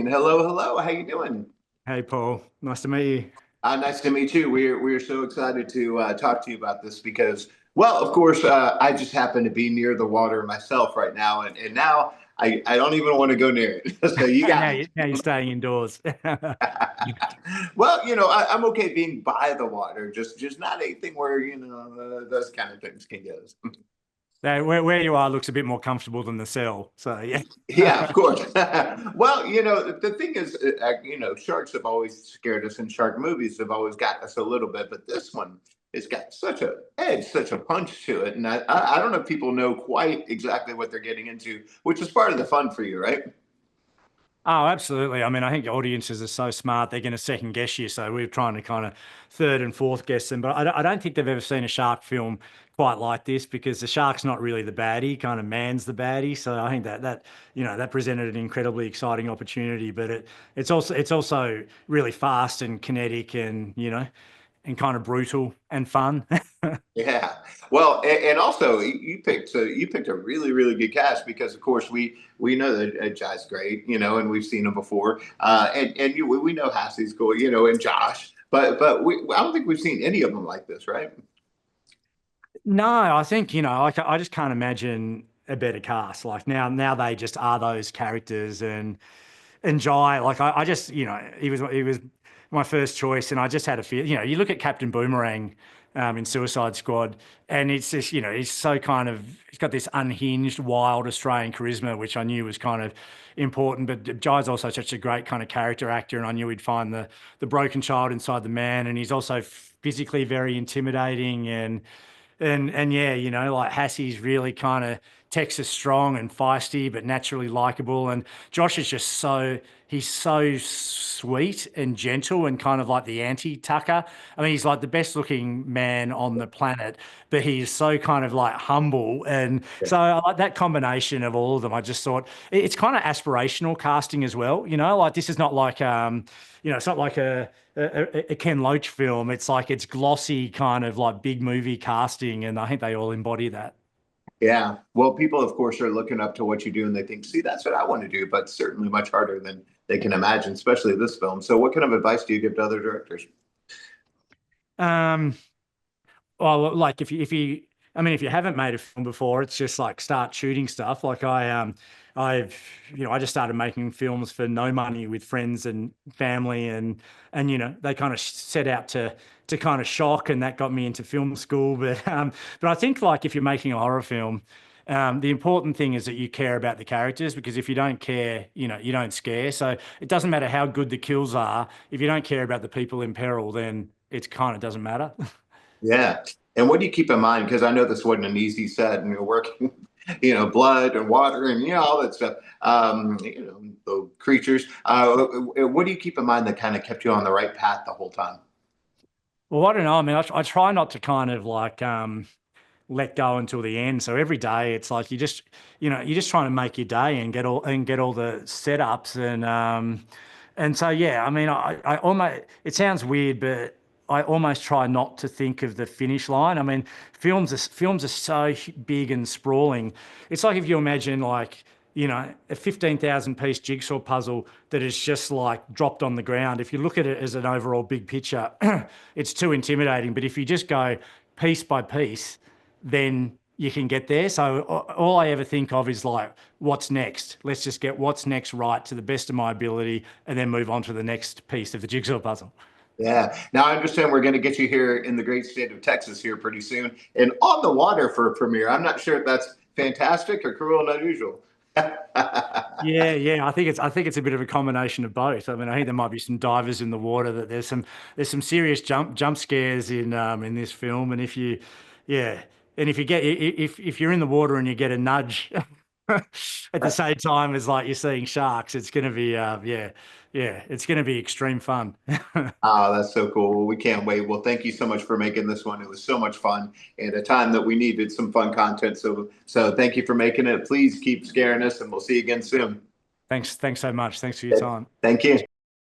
Austin. Hello, hello. How you doing? Hey Paul, nice to meet you. Nice to meet you. We're so excited to talk to you about this because, well, of course, I just happen to be near the water myself right now, and now I don't even want to go near it. So you got Now me. you're staying indoors. Well, I'm okay being by the water, just not anything where those kind of things can get us. Now, where you are looks a bit more comfortable than the cell. So yeah. Yeah, of course. Well, the thing is, sharks have always scared us, and shark movies have always got us a little bit. But this one has got such a edge, such a punch to it, and I don't know if people know quite exactly what they're getting into, which is part of the fun for you, right? Oh, absolutely. I mean, I think audiences are so smart, they're going to second guess you. So we're trying to kind of third and fourth guess them. But I don't think they've ever seen a shark film quite like this because the shark's not really the baddie, kind of man's the baddie. So I think that presented an incredibly exciting opportunity. But it's also really fast and kinetic and kind of brutal and fun. Yeah. Well, and also you picked a really really good cast because of course we know that Jai's great, and we've seen him before, and we know Hassie's cool, and Josh, but I don't think we've seen any of them like this, right? No, I think, I just can't imagine a better cast. Like now they just are those characters and Jai, like I just, he was my first choice and I just had a feel, you look at Captain Boomerang in Suicide Squad and it's just, he's so kind of he's got this unhinged, wild Australian charisma, which I knew was kind of important. But Jai's also such a great kind of character actor, and I knew he'd find the broken child inside the man, and he's also physically very intimidating and yeah, like Hassie's really kind of Texas strong and feisty, but naturally likable. And Josh is just he's so sweet and gentle and kind of like the anti-Tucker. I mean, he's like the best looking man on the planet, but he's so kind of like humble. And so I like that combination of all of them. I just thought it's kind of aspirational casting as well. Like this is not like, it's not like a Ken Loach film. It's like it's glossy, kind of like big movie casting, and I think they all embody that. Yeah. Well, people, of course, are looking up to what you do and they think, see, that's what I want to do, but certainly much harder than they can imagine, especially this film. So, what kind of advice do you give to other directors? Um, well, like I mean, if you haven't made a film before, it's just like start shooting stuff. Like I've, I just started making films for no money with friends and family, and they kind of set out to kind of shock, and that got me into film school. But I think like if you're making a horror film, the important thing is that you care about the characters because if you don't care, you don't scare. So it doesn't matter how good the kills are. If you don't care about the people in peril, then it kind of doesn't matter. Yeah. And what do you keep in mind? Because I know this wasn't an easy set and you're working, blood and water and, all that stuff, the creatures. What do you keep in mind that kind of kept you on the right path the whole time? Well, I don't know. I mean, I try not to kind of like let go until the end. So every day it's like you're just trying to make your day and get all the setups and so yeah. I mean, I almost it sounds weird, but I almost try not to think of the finish line. I mean, films are so big and sprawling. It's like if you imagine like a 15,000 piece jigsaw puzzle that is just like dropped on the ground. If you look at it as an overall big picture, it's too intimidating. But if you just go piece by piece, then you can get there. So all I ever think of is like, what's next? Let's just get what's next right to the best of my ability and then move on to the next piece of the jigsaw puzzle. Yeah. Now I understand we're going to get you here in the great state of Texas here pretty soon and on the water for a premiere. I'm not sure if that's fantastic or cruel and unusual. Yeah, yeah. I think it's a bit of a combination of both. I mean, I think there might be some divers in the water. That there's some serious jump scares in this film. And yeah, and if you're in the water and you get a nudge at the same time as like you're seeing sharks, it's gonna be yeah, it's gonna be extreme fun. Oh, that's so cool. Well, we can't wait. Well, thank you so much for making this one. It was so much fun and a time that we needed some fun content. So thank you for making it. Please keep scaring us and we'll see you again soon. Thanks so much. Thanks for your time. Thank you.